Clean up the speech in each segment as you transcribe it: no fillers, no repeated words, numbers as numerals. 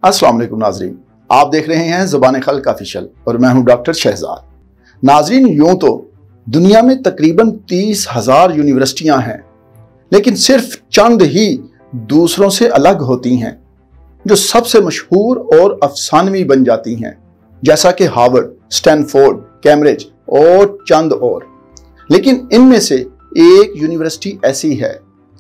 अस्सलाम वालेकुम नाजरीन, आप देख रहे हैं ज़बान खल्क ऑफिशियल और मैं हूं डॉक्टर शहजाद। नाजरीन, यूं तो दुनिया में तकरीबन 30,000 यूनिवर्सिटियां हैं, लेकिन सिर्फ चंद ही दूसरों से अलग होती हैं जो सबसे मशहूर और अफसानवी बन जाती हैं, जैसा कि हार्वर्ड, स्टैनफोर्ड, कैम्ब्रिज और चंद और। लेकिन इनमें से एक यूनिवर्सिटी ऐसी है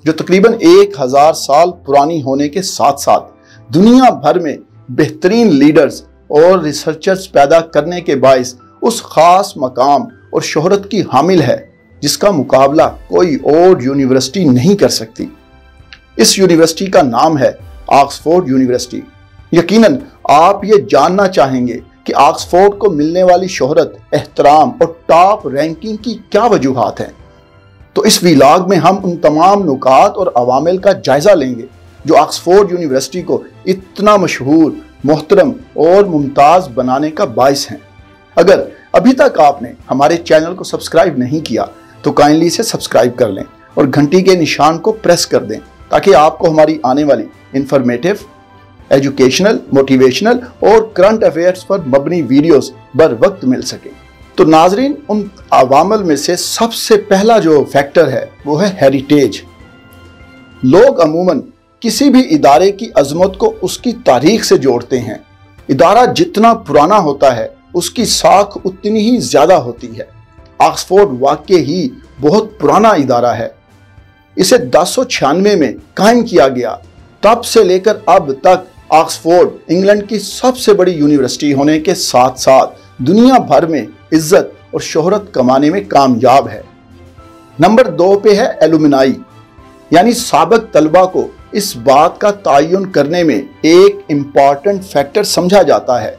जो तकरीबन 1000 साल पुरानी होने के साथ साथ दुनिया भर में बेहतरीन लीडर्स और रिसर्चर्स पैदा करने के बाइस उस खास मकाम और शोहरत की हामिल है जिसका मुकाबला कोई और यूनिवर्सिटी नहीं कर सकती। इस यूनिवर्सिटी का नाम है ऑक्सफोर्ड यूनिवर्सिटी। यकीनन आप ये जानना चाहेंगे कि ऑक्सफोर्ड को मिलने वाली शोहरत, एहतराम और टॉप रैंकिंग की क्या वजूहात हैं। तो इस व्लॉग में हम उन तमाम नुकात और अवामिल का जायजा लेंगे जो ऑक्सफोर्ड यूनिवर्सिटी को इतना मशहूर, मोहतरम और मुमताज़ बनाने का बाइस हैं। अगर अभी तक आपने हमारे चैनल को सब्सक्राइब नहीं किया तो काइंडली इसे सब्सक्राइब कर लें और घंटी के निशान को प्रेस कर दें ताकि आपको हमारी आने वाली इंफॉर्मेटिव, एजुकेशनल, मोटिवेशनल और करंट अफेयर्स पर मबनी वीडियोस बर वक्त मिल सके। तो नाजरीन, उन अवामल में से सबसे पहला जो फैक्टर है वो है हेरिटेज। लोग अमूमन किसी भी इदारे की अजमत को उसकी तारीख से जोड़ते हैं। इदारा जितना पुराना होता है उसकी साख उतनी ही ज्यादा होती है। ऑक्सफोर्ड वाकई ही बहुत पुराना इदारा है। इसे 1096 में कायम किया गया। तब से लेकर अब तक ऑक्सफोर्ड इंग्लैंड की सबसे बड़ी यूनिवर्सिटी होने के साथ साथ दुनिया भर में इज्जत और शोहरत कमाने में कामयाब है। नंबर 2 पे है एलुमनाई, यानी साबिक तलबा को इस बात का तयन करने में एक इम्पॉर्टेंट फैक्टर समझा जाता है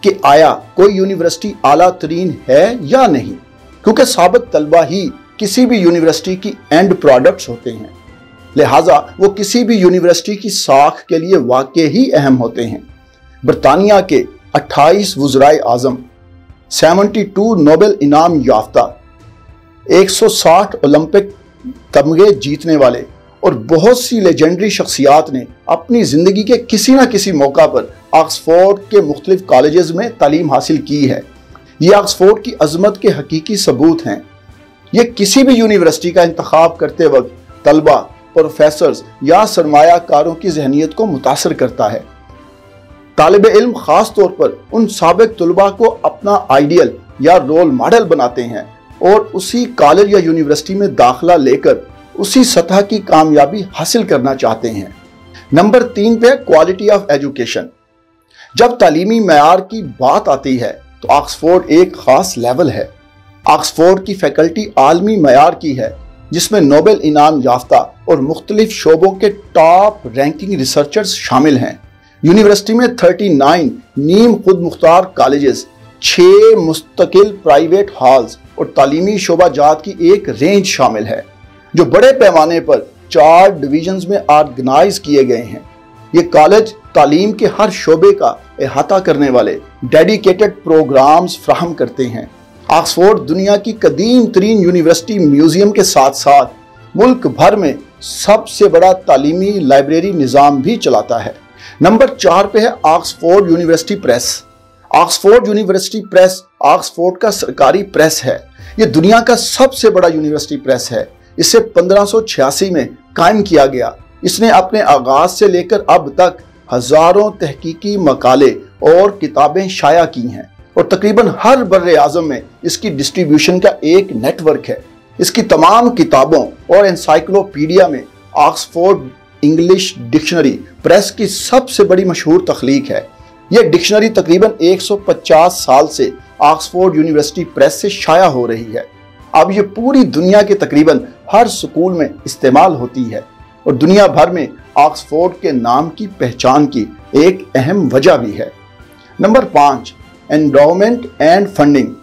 कि आया कोई यूनिवर्सिटी आला तरीन है या नहीं, क्योंकि साबिक तलबा ही किसी भी यूनिवर्सिटी की एंड प्रोडक्ट्स होते हैं। लिहाजा वो किसी भी यूनिवर्सिटी की साख के लिए वाकई ही अहम होते हैं। बरतानिया के 28 वज़राए आज़म, 72 नोबेल इनाम याफ्ता, 160 ओलंपिक तमगे जीतने वाले और बहुत सी लेजेंडरी शख्सियात ने अपनी जिंदगी के किसी न किसी मौका पर ऑक्सफोर्ड के मुख्तलिफ कॉलेजेस में तालीम हासिल की है। ये ऑक्सफोर्ड की अजमत के हकीकी सबूत हैं। ये किसी भी यूनिवर्सिटी का इंतखाब करते वक्त तलबा, प्रोफेसर्स या सरमायाकारों की जहनीत को मुतासर करता है। तालिब इल्म खास तौर पर उन साबिक तलबा को अपना आइडियल या रोल मॉडल बनाते हैं और उसी कॉलेज या यूनिवर्सिटी में दाखिला लेकर उसी सतह की कामयाबी हासिल करना चाहते हैं। नंबर 3 पे क्वालिटी ऑफ एजुकेशन। जब तालीमी मयार की बात आती है तो ऑक्सफोर्ड एक खास लेवल है। ऑक्सफोर्ड की फैकल्टी आलमी मयार की है, जिसमें नोबेल इनाम याफ्ता और मुख्तलिफ शोबों के टॉप रैंकिंग रिसर्चर्स शामिल हैं। यूनिवर्सिटी में 39 नीम खुद मुख्तार कॉलेजेस, 6 मुस्तकिल प्राइवेट हॉल्स और तालीमी शोबाजात की एक रेंज शामिल है जो बड़े पैमाने पर 4 डिवीजन्स में ऑर्गेनाइज किए गए हैं। ये कॉलेज तालीम के हर शोबे का अहाता करने वाले डेडिकेटेड प्रोग्राम्स फ्राहम करते हैं। ऑक्सफोर्ड दुनिया की कदीम तरीन यूनिवर्सिटी म्यूजियम के साथ साथ मुल्क भर में सबसे बड़ा तालीमी लाइब्रेरी निज़ाम भी चलाता है। नंबर 4 पे है Oxford university press. Oxford university press Oxford का सरकारी प्रेस है। ये दुनिया का सबसे बड़ा यूनिवर्सिटी प्रेस है। इसे 1586 में कायम किया गया। इसने अपने आगाज से लेकर अब तक हजारों तहकीकी मकाले और किताबें शाया की हैं और तकरीबन हर बर्रे आज़म में इसकी डिस्ट्रीब्यूशन का एक नेटवर्क है। इसकी तमाम किताबों और एनसाइक्लोपीडिया में ऑक्सफोर्ड इंग्लिश डिक्शनरी प्रेस की सबसे बड़ी मशहूर तख्लीक है। यह डिक्शनरी तकरीबन 150 साल से ऑक्सफोर्ड यूनिवर्सिटी प्रेस से शाया हो रही है। अब ये पूरी दुनिया के तकरीबन हर स्कूल में इस्तेमाल होती है और दुनिया भर में ऑक्सफोर्ड के नाम की पहचान की एक अहम वजह भी है। Number 5, endowment and funding.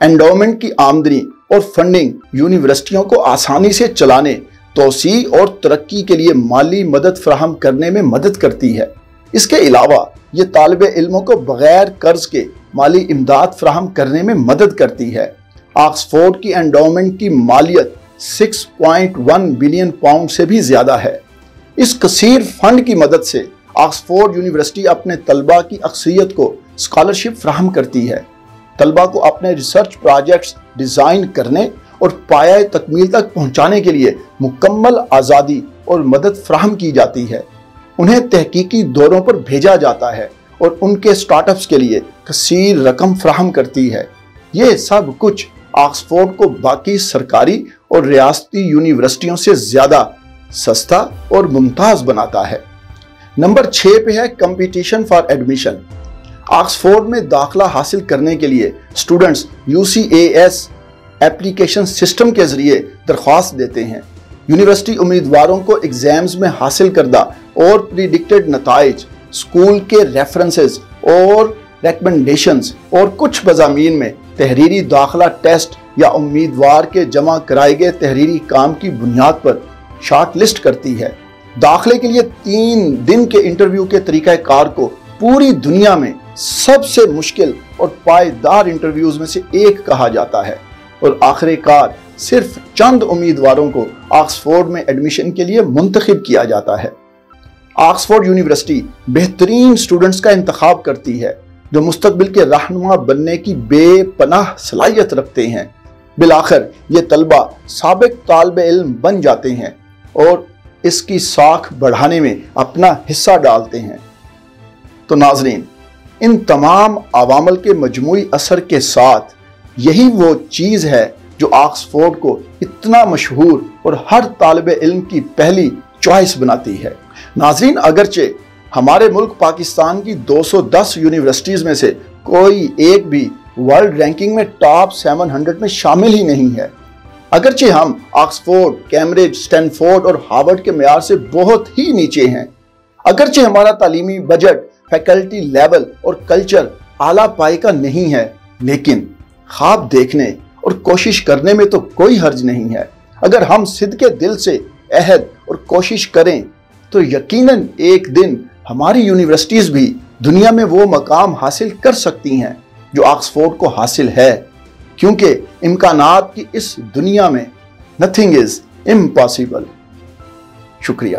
Endowment की आमदनी और फंडिंग यूनिवर्सिटियों को आसानी से चलाने, तोसी और तरक्की के लिए माली मदद फराहम करने में मदद करती है। इसके अलावा ये तालिबे इल्मों को बगैर कर्ज के माली इमदाद फराहम करने में मदद करती है। ऑक्सफोर्ड की एंडोमेंट की मालियत 6.1 बिलियन पाउंड से भी ज्यादा है। इस कसीर फंड की मदद से آکسفورڈ یونیورسٹی اپنے طلبہ کی اکثریت کو اسکالرشپ فراہم کرتی ہے۔ طلبہ کو اپنے ریسرچ پروجیکٹس ڈیزائن کرنے اور پایہ تکمیل تک پہنچانے کے لیے مکمل آزادی اور مدد فراہم کی جاتی ہے۔ انہیں تحقیقی دوروں پر بھیجا جاتا ہے اور ان کے سٹارٹ اپس کے لیے کثیر رقم فراہم کرتی ہے۔ یہ سب کچھ آکسفورڈ کو باقی سرکاری اور ریاستی یونیورسٹیوں سے زیادہ سستا اور ممتاز بناتا ہے۔ نمبر 6 پہ ہے کمپٹیشن فار ایڈمیشن۔ آکسفورڈ میں داخلہ حاصل کرنے کے لیے اسٹوڈنٹس UCAS ایپلیکیشن سسٹم کے ذریعے درخواست دیتے ہیں۔ یونیورسٹی امیدواروں کو ایگزامز میں حاصل کردہ اور پریڈکٹڈ نتائج، اسکول کے ریفرنسز اور ریکمنڈیشنز اور کچھ مضامین میں تحریری داخلہ ٹیسٹ یا امیدوار کے جمع کرائے گئے تحریری کام کی بنیاد پر شارٹ لسٹ کرتی ہے۔ داخلے کے لیے 3 دن کے انٹرویو کے طریقہ کار کو پوری دنیا میں سب سے مشکل اور پائیدار انٹرویوز میں سے ایک کہا جاتا ہے، اور آخر کار صرف چند امیدواروں کو آکسفورڈ میں ایڈمیشن کے لیے منتخب کیا جاتا ہے۔ آکسفورڈ یونیورسٹی بہترین سٹوڈنٹس کا انتخاب کرتی ہے جو مستقبل کے رہنما بننے کی بے پناہ صلاحیت رکھتے ہیں۔ بالآخر یہ طلبہ سابق طالب علم بن جاتے ہیں اور اس کی ساکھ بڑھانے میں اپنا حصہ ڈالتے ہیں۔ تو ناظرین، ان تمام عوامل کے مجموعی اثر کے ساتھ یہی وہ چیز ہے جو آکسفورڈ کو اتنا مشہور اور ہر طالب علم کی پہلی چوائس بناتی ہے۔ ناظرین، اگرچہ ہمارے ملک پاکستان کی 210 یونیورسٹیز میں سے کوئی ایک بھی ورلڈ رینکنگ میں ٹاپ 700 میں شامل ہی نہیں ہے، اگرچہ ہم آکسفورڈ، کیمبرج، سٹینفورڈ اور ہارورڈ کے معیار سے بہت ہی نیچے ہیں، اگرچہ ہمارا تعلیمی بجٹ، فیکلٹی لیول اور کلچر اعلیٰ پائے کا نہیں ہے، لیکن خواب دیکھنے اور کوشش کرنے میں تو کوئی حرج نہیں ہے۔ اگر ہم صدقے دل سے عہد اور کوشش کریں تو یقیناً ایک دن ہماری یونیورسٹیز بھی دنیا میں وہ مقام حاصل کر سکتی ہیں جو آکسفورڈ کو حاصل ہے، کیونکہ امکانات کی اس دنیا میں nothing is impossible۔ شکریہ۔